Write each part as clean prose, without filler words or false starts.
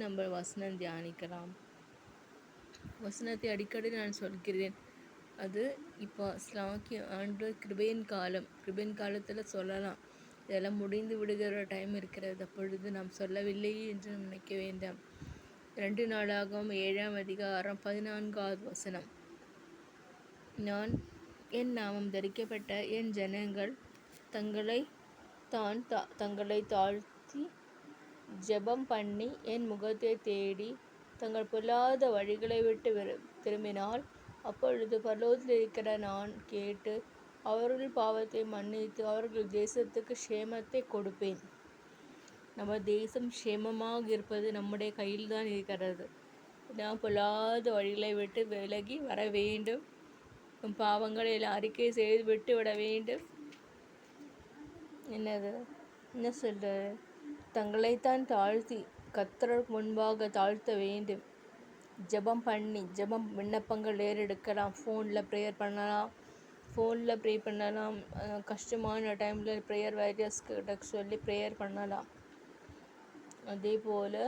நம்ம வசனம் தியானிக்கலாம். வசனத்தை அடிக்கடி நான் சொல்கிறேன். அது இப்போ ஸ்லாக்கிய ஆண்டு கிருபையின் காலத்தில் சொல்லலாம். இதெல்லாம் முடிந்து விடுகிற டைம் இருக்கிறது. அப்பொழுது நாம் சொல்லவில்லையே என்று நினைக்க வேண்டாம். 2 நாளாகவும் 7ஆம் அதிகாரம் 14வது வசனம். என் நாமம் தரிக்கப்பட்ட என் ஜனங்கள் தங்களை தாழ்த்தி ஜெபம் பண்ணி என் முகத்தை தேடி தங்கள் பொல்லாத வழிகளை விட்டு திரும்பினால், அப்பொழுது பரலோகத்தில் இருக்கிற நான் கேட்டு அவர்கள் பாவத்தை மன்னித்து அவர்கள் தேசத்துக்கு க்ஷேமத்தை கொடுப்பேன். நம்ம தேசம் க்ஷேமமாக இருப்பது நம்முடைய கையில்தான் இருக்கிறது. நாம் பொல்லாத வழிகளை விட்டு விலகி வர வேண்டும். பாவங்களை எல்லாம் அறிக்கை செய்து விட்டு விட வேண்டும். என்ன சொல்கிறது? தங்களைத்தான் தாழ்த்தி கர்த்தருக்கு முன்பாக தாழ்த்த வேண்டும். ஜெபம் விண்ணப்பங்கள் ஏறெடுக்கலாம். ஃபோனில் ப்ரேயர் பண்ணலாம். கஷ்டமான டைமில் ப்ரேயர் வாரியர்ஸ் கிட்ட சொல்லி ப்ரேயர் பண்ணலாம். அதே போல்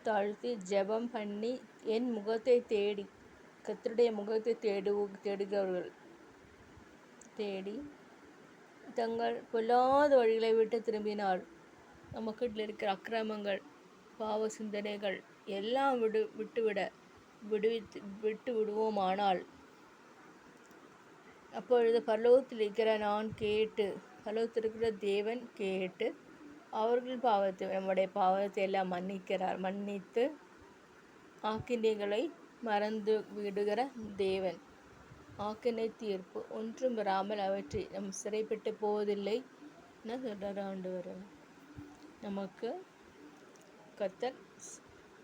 தாழ்த்தி ஜெபம் பண்ணி என் முகத்தை தேடி, கர்த்தருடைய முகத்தை தேடுகிறவர்கள் தேடி தங்கள் பொல்லாத வழிகளை விட்டு திரும்பினால், நமக்கிட்ட இருக்கிற அக்கிரமங்கள், பாவ சிந்தனைகள் எல்லாம் விட்டு விடுவோமானால், அப்பொழுது பரலோகத்தில் இருக்கிற நான் கேட்டு, பரலோகத்தில் இருக்கிற தேவன் கேட்டு அவர்கள் நம்முடைய பாவத்தை எல்லாம் மன்னித்து ஆக்கினைகளை மறந்து விடுகிற தேவன். ஆக்கினை தீர்ப்பு ஒன்றும் வராமல் அவற்றை நம் சிறைப்பட்டு போவதில்லை என சொல்கிறார் ஆண்டவர். நமக்கு கர்த்தர்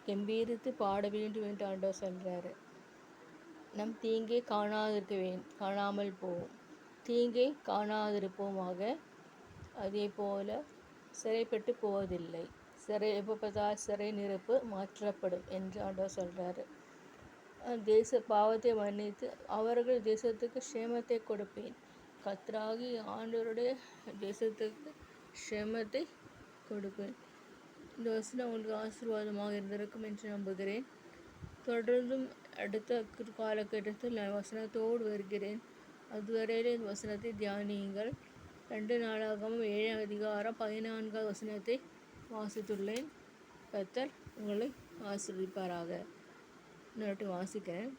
கம்பீரித்து பாட வேண்டும் என்று ஆண்டவர் சொல்கிறாரு. நம் தீங்கை காணாமல் போவோம். தீங்கை காணாதிருப்போமாக. அதே போல் சிறைப்பட்டு போவதில்லை. எப்போ பார்த்தால் சிறை நெருப்பு மாற்றப்படும் என்று ஆண்டவர் சொல்கிறாரு. பாவத்தை மன்னித்து அவர்கள் தேசத்துக்கு க்ஷேமத்தை கொடுப்பேன். கர்த்தராகி ஆண்டவருடைய தேசத்துக்கு க்ஷேமத்தை கொடுப்பேன். இந்த வசனம் உங்களுக்கு ஆசீர்வாதமாக இருந்திருக்கும் என்று நம்புகிறேன். தொடர்ந்தும் அடுத்த காலகட்டத்தில் நான் வசனத்தோடு வருகிறேன். அதுவரையிலே இந்த வசனத்தை தியானியுங்கள். 2 நாளாகவும் 7ஆம் அதிகாரம் 14வது வசனத்தை வாசித்துள்ளேன். கர்த்தர் உங்களை ஆசீர்வதிப்பாராக. இன்னொரு வாசிக்கிறேன்.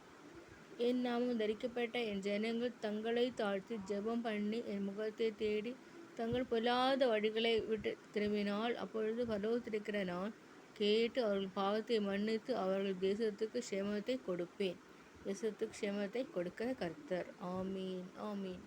என் நாமம் தரிக்கப்பட்ட என் ஜனங்கள் தங்களை தாழ்த்தி ஜெபம் பண்ணி என் முகத்தை தேடி தங்கள் பொல்லாத வழிகளை விட்டு திரும்பினால், அப்பொழுது பரலோகத்திலிருக்கிற நான் கேட்டு அவர்கள் பாவத்தை மன்னித்து அவர்கள் தேசத்துக்கு க்ஷேமத்தை கொடுப்பேன். தேசத்துக்கு க்ஷேமத்தை கொடுக்கிற கர்த்தர். ஆமீன், ஆமீன்.